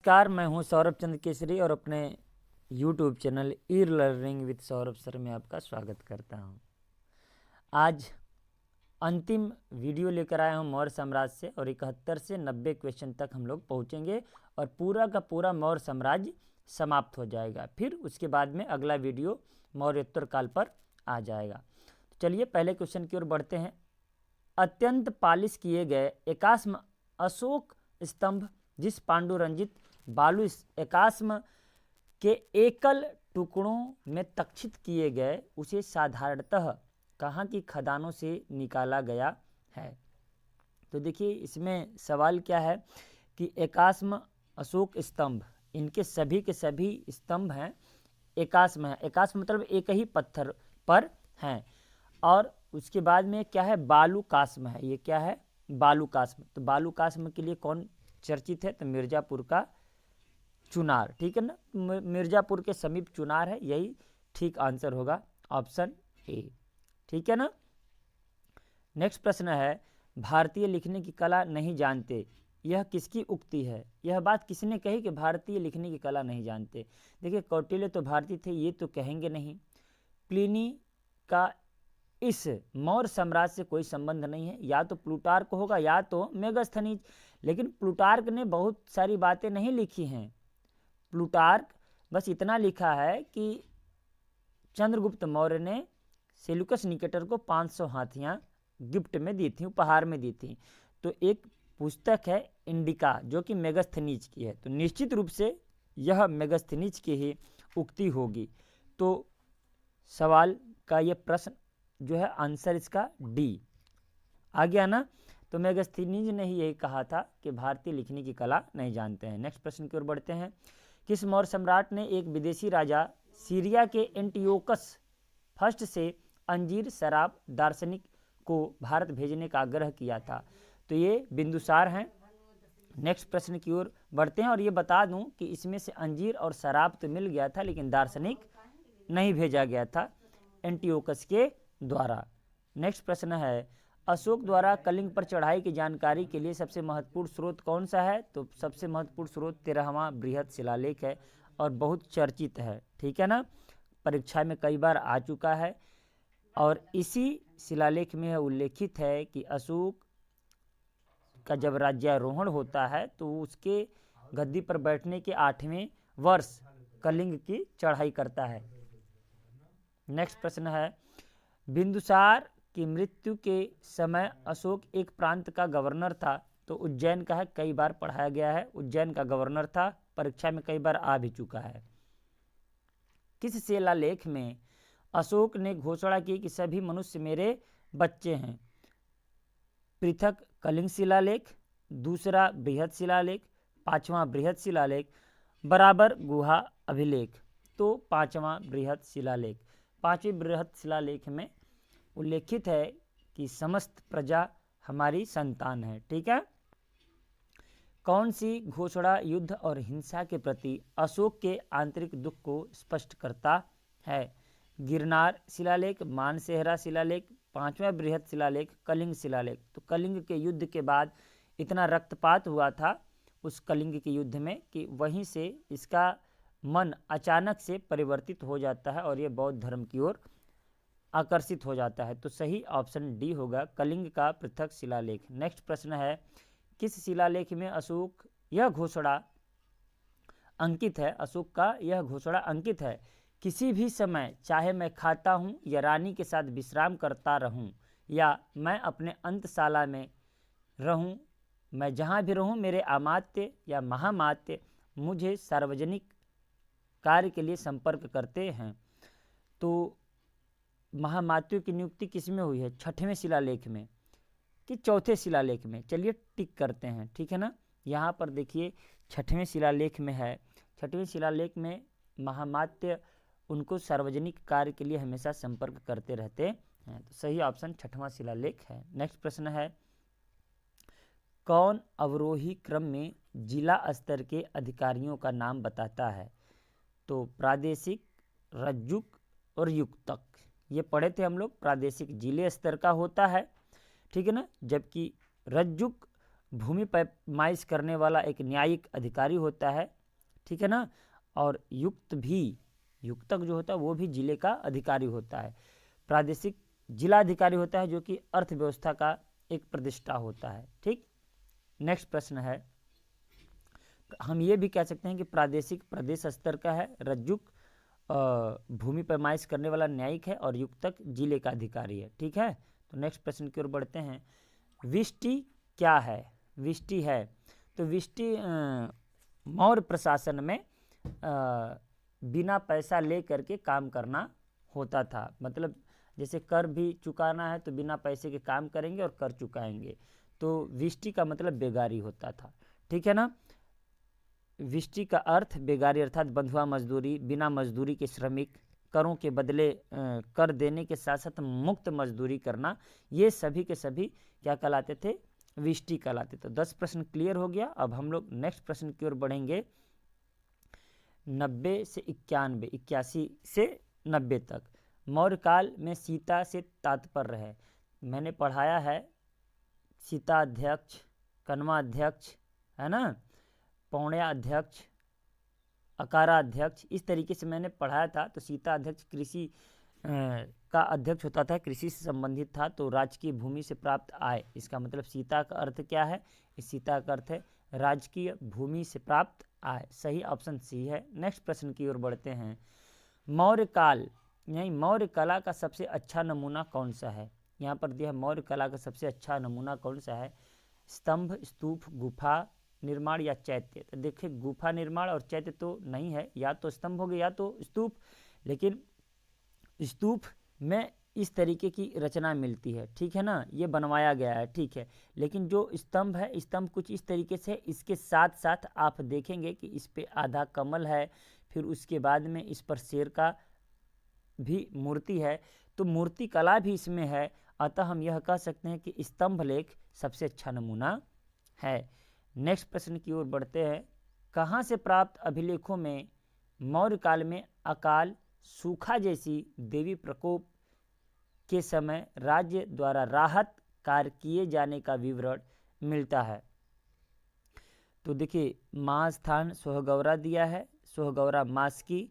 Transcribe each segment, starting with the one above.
नमस्कार, मैं हूं सौरभ चंद्र केसरी और अपने YouTube channel e learning with Saurabh sir में आपका स्वागत करता हूं। आज अंतिम वीडियो लेकर आया हूं मौर्य साम्राज्य से और 71 से 90 क्वेश्चन तक हम लोग पहुंचेंगे और पूरा का पूरा मौर्य साम्राज्य समाप्त हो जाएगा। फिर उसके बाद में अगला वीडियो मौर्योत्तर काल पर आ जाएगा। तो चलिए पहले क्वेश्चन की ओर बढ़ते हैं। अत्यंत पालिश किए गए एकास्म अशोक स्तंभ जिस पांडुरंजित बालू एकास्म के एकल टुकड़ों में तक्षित किए गए उसे साधारणतः कहाँ की खदानों से निकाला गया है। तो देखिए इसमें सवाल क्या है कि एकास्म अशोक स्तंभ, इनके सभी के सभी स्तंभ हैं एकास्म है। एकास्म मतलब एक ही पत्थर पर हैं। और उसके बाद में क्या है, बालू कास्म है। ये क्या है, बालू कास्म। तो बालू कास्म के लिए कौन चर्चित है, तो मिर्जापुर का चुनार। ठीक है ना, मिर्जापुर के समीप चुनार है, यही ठीक आंसर होगा, ऑप्शन ए। ठीक है ना। नेक्स्ट प्रश्न है, भारतीय लिखने की कला नहीं जानते, यह किसकी उक्ति है। यह बात किसने कही कि भारतीय लिखने की कला नहीं जानते। देखिए कौटिल्य तो भारतीय थे, ये तो कहेंगे नहीं। प्लिनी का इस मौर्य साम्राज्य से कोई संबंध नहीं है। या तो प्लूटार्क होगा या तो मेगास्थनीज। लेकिन प्लूटार्क ने बहुत सारी बातें नहीं लिखी हैं। प्लूटार्क बस इतना लिखा है कि चंद्रगुप्त मौर्य ने सेल्यूकस निकेटर को 500 हाथियां गिफ्ट में दी थी, उपहार में दी थी। तो एक पुस्तक है इंडिका जो कि मेगास्थनीज की है। तो निश्चित रूप से यह मेगास्थनीज की ही उक्ति होगी। तो सवाल का यह प्रश्न जो है आंसर इसका डी आ गया ना। तो मेगास्थनीज ने ही यही कहा था कि भारतीय लिखने की कला नहीं जानते हैं। नेक्स्ट प्रश्न की ओर बढ़ते हैं। किस मौर्य सम्राट ने एक विदेशी राजा सीरिया के एंटियोकस फर्स्ट से अंजीर शराब दार्शनिक को भारत भेजने का आग्रह किया था। तो ये बिंदुसार हैं। नेक्स्ट प्रश्न की ओर बढ़ते हैं और ये बता दूं कि इसमें से अंजीर और शराब तो मिल गया था लेकिन दार्शनिक नहीं भेजा गया था एंटियोकस के द्वारा। नेक्स्ट प्रश्न है, अशोक द्वारा कलिंग पर चढ़ाई की जानकारी के लिए सबसे महत्वपूर्ण स्रोत कौन सा है। तो सबसे महत्वपूर्ण स्रोत 13वां बृहद शिलालेख है और बहुत चर्चित है। ठीक है ना, परीक्षा में कई बार आ चुका है। और इसी शिलालेख में उल्लेखित है कि अशोक का जब राज्यारोहण होता है तो उसके गद्दी पर बैठने के 8वें वर्ष कलिंग की चढ़ाई करता है। नेक्स्ट प्रश्न है, बिंदुसार की मृत्यु के समय अशोक एक प्रांत का गवर्नर था। तो उज्जैन का है, कई बार पढ़ाया गया है, उज्जैन का गवर्नर था, परीक्षा में कई बार आ भी चुका है। किस शिलालेख में अशोक ने घोषणा की कि सभी मनुष्य मेरे बच्चे हैं। पृथक कलिंग शिलालेख, दूसरा बृहद शिलालेख, 5वां बृहद शिलालेख, बराबर गुहा अभिलेख। तो 5वां बृहद शिलालेख। 5वें बृहद शिलालेख में उल्लेखित है कि समस्त प्रजा हमारी संतान है। ठीक है। कौन सी घोषणा युद्ध और हिंसा के प्रति अशोक के आंतरिक दुख को स्पष्ट करता है। गिरनार शिलालेख, मानसेहरा शिलालेख, 5वां बृहद शिलालेख, कलिंग शिलालेख। तो कलिंग के युद्ध के बाद इतना रक्तपात हुआ था उस कलिंग के युद्ध में कि वहीं से इसका मन अचानक से परिवर्तित हो जाता है और ये बौद्ध धर्म की ओर आकर्षित हो जाता है। तो सही ऑप्शन डी होगा, कलिंग का पृथक शिलालेख। नेक्स्ट प्रश्न है, किस शिलालेख में अशोक यह घोषणा अंकित है, अशोक का यह घोषणा अंकित है, किसी भी समय चाहे मैं खाता हूं या रानी के साथ विश्राम करता रहूं या मैं अपने अंतशाला में रहूं, मैं जहां भी रहूं मेरे अमात्य या महामात्य मुझे सार्वजनिक कार्य के लिए संपर्क करते हैं। तो महामात्यों की नियुक्ति किस में हुई है, 6वें शिलालेख में कि 4थे शिलालेख में। चलिए टिक करते हैं। ठीक है ना, यहाँ पर देखिए 6वें शिलालेख में है। 6वें शिलालेख में महामात्य उनको सार्वजनिक कार्य के लिए हमेशा संपर्क करते रहते हैं। तो सही ऑप्शन 6वां शिलालेख है। नेक्स्ट प्रश्न है, कौन अवरोही क्रम में जिला स्तर के अधिकारियों का नाम बताता है। तो प्रादेशिक, रज्जुक और युक्तक, ये पढ़े थे हम लोग। प्रादेशिक जिले स्तर का होता है, ठीक है ना, जबकि रज्जुक भूमि पैमाइश करने वाला एक न्यायिक अधिकारी होता है, ठीक है ना। और युक्तक जो होता है वो भी जिले का अधिकारी होता है। प्रादेशिक जिला अधिकारी होता है जो कि अर्थव्यवस्था का एक प्रतिष्ठा होता है, ठीक। नेक्स्ट प्रश्न है, हम ये भी कह सकते हैं कि प्रादेशिक प्रदेश स्तर का है, रज्जुक भूमि पैमाइश करने वाला न्यायिक है और युक्तक जिले का अधिकारी है, ठीक है। तो नेक्स्ट प्रश्न की ओर बढ़ते हैं। विष्टि क्या है? विष्टि है तो विष्टि मौर्य प्रशासन में बिना पैसा ले करके काम करना होता था। मतलब जैसे कर भी चुकाना है तो बिना पैसे के काम करेंगे और कर चुकाएंगे, तो विष्टि का मतलब बेगारी होता था, ठीक है ना। विष्टि का अर्थ बेगारी अर्थात बंधुआ मजदूरी, बिना मजदूरी के श्रमिक, करों के बदले कर देने के साथ साथ मुक्त मजदूरी करना, ये सभी के सभी क्या कहलाते थे? विष्टि कहलाते। तो 10 प्रश्न क्लियर हो गया। अब हम लोग नेक्स्ट प्रश्न की ओर बढ़ेंगे। 90 से 91, 81 से 90 तक मौर्य काल में सीता से तात्पर्य है। मैंने पढ़ाया है सीता अध्यक्ष, कन्वा अध्यक्ष, है ना, पौण्या अध्यक्ष, अकारा अध्यक्ष, इस तरीके से मैंने पढ़ाया था। तो सीता अध्यक्ष कृषि का अध्यक्ष होता था, कृषि से संबंधित था। तो राजकीय भूमि से प्राप्त आय, इसका मतलब सीता का अर्थ क्या है? इस सीता का अर्थ है राजकीय भूमि से प्राप्त आय। सही ऑप्शन सी है। नेक्स्ट प्रश्न की ओर बढ़ते हैं। मौर्य काल यानी मौर्य कला का सबसे अच्छा नमूना कौन सा है? यहाँ पर दिया है मौर्य कला का सबसे अच्छा नमूना कौन सा है? स्तंभ, स्तूप, गुफा निर्माण या चैत्य? तो देखिए गुफा निर्माण और चैत्य तो नहीं है, या तो स्तंभ हो गया या तो स्तूप। लेकिन स्तूप में इस तरीके की रचना मिलती है, ठीक है ना, ये बनवाया गया है, ठीक है। लेकिन जो स्तंभ है, स्तंभ कुछ इस तरीके से, इसके साथ साथ आप देखेंगे कि इस पे आधा कमल है, फिर उसके बाद में इस पर शेर का भी मूर्ति है, तो मूर्ति कला भी इसमें है। अतः हम यह कह सकते हैं कि स्तंभ लेख सबसे अच्छा नमूना है। नेक्स्ट प्रश्न की ओर बढ़ते हैं। कहाँ से प्राप्त अभिलेखों में मौर्य काल में अकाल, सूखा जैसी देवी प्रकोप के समय राज्य द्वारा राहत कार्य किए जाने का विवरण मिलता है? तो देखिए महास्थान सोहगौरा दिया है, सोहगौरा मास्की,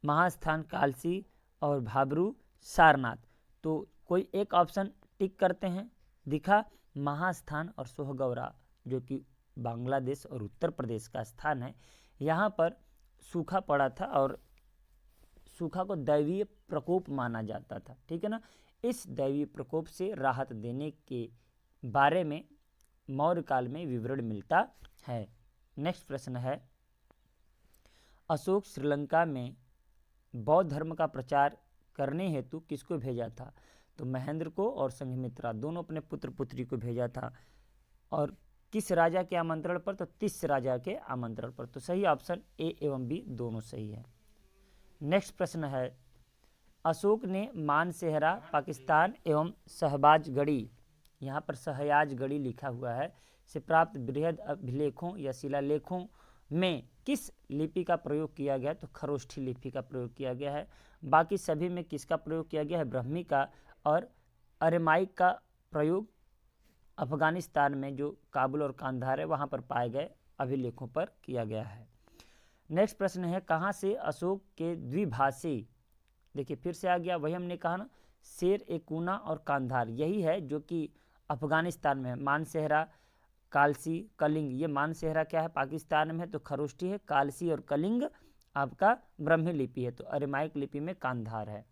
महास्थान कालसी और भाबरू सारनाथ। तो कोई एक ऑप्शन टिक करते हैं। दिखा महास्थान और सोहगौरा, जो कि बांग्लादेश और उत्तर प्रदेश का स्थान है। यहाँ पर सूखा पड़ा था और सूखा को दैवीय प्रकोप माना जाता था, ठीक है ना। इस दैवीय प्रकोप से राहत देने के बारे में मौर्य काल में विवरण मिलता है। नेक्स्ट प्रश्न है, अशोक श्रीलंका में बौद्ध धर्म का प्रचार करने हेतु किसको भेजा था? तो महेंद्र को और संघमित्रा, दोनों अपने पुत्र पुत्री को भेजा था। और किस राजा के आमंत्रण पर? तो तीस राजा के आमंत्रण पर। तो सही ऑप्शन ए एवं बी दोनों सही है। नेक्स्ट प्रश्न है, अशोक ने मानसेहरा, पाकिस्तान एवं शहबाजगढ़ी, यहाँ पर सहयाजगढ़ी लिखा हुआ है, से प्राप्त बृहद अभिलेखों या शिलालेखों में किस लिपि का प्रयोग किया गया? तो खरोष्ठी लिपि का प्रयोग किया गया है। बाकी सभी में किसका प्रयोग किया गया है? ब्राह्मी का और अरेमाइक का प्रयोग अफगानिस्तान में जो काबुल और कांधार है वहाँ पर पाए गए अभिलेखों पर किया गया है। नेक्स्ट प्रश्न है, कहाँ से अशोक के द्विभाषी, देखिए फिर से आ गया वही हमने कहा ना, शेर ए कूना और कांधार, यही है जो कि अफगानिस्तान में है। मानसेहरा, कालसी, कलिंग, ये मानसेहरा क्या है? पाकिस्तान में है, तो खरोष्ठी है। कालसी और कलिंग आपका ब्राह्मी लिपि है, तो अरेमाइक लिपि में कांधार है।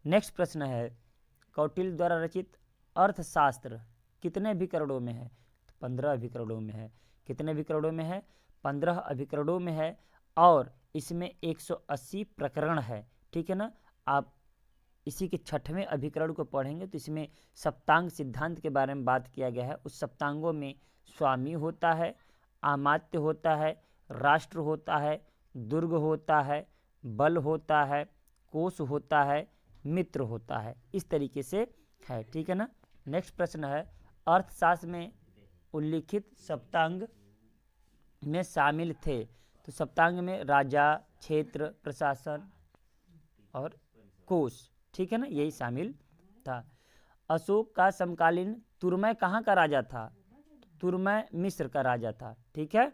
नेक्स्ट प्रश्न है, कौटिल्य द्वारा रचित अर्थशास्त्र कितने अभिकरणों में है? तो 15 अभिकरणों में है। कितने अभिकरणों में है? 15 अभिकरणों में है। और इसमें 180 प्रकरण है, ठीक है ना। आप इसी के 6वें अभिकरण को पढ़ेंगे तो इसमें सप्तांग सिद्धांत के बारे में बात किया गया है। उस सप्तांगों में स्वामी होता है, आमात्य होता है, राष्ट्र होता है, दुर्ग होता है, बल होता है, कोष होता है, मित्र होता है, इस तरीके से है, ठीक है ना। नेक्स्ट प्रश्न है, अर्थशास्त्र में उल्लिखित सप्तांग में शामिल थे? तो सप्तांग में राजा, क्षेत्र, प्रशासन और कोष, ठीक है ना, यही शामिल था। अशोक का समकालीन तुरमय कहाँ का राजा था? तुर्मै मिस्र का राजा था। ठीक है।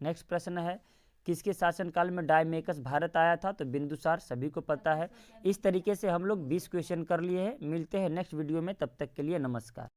नेक्स्ट प्रश्न है, किसके शासनकाल में डायमेकस भारत आया था? तो बिंदुसार, सभी को पता है। इस तरीके से हम लोग 20 क्वेश्चन कर लिए हैं। मिलते हैं नेक्स्ट वीडियो में, तब तक के लिए नमस्कार।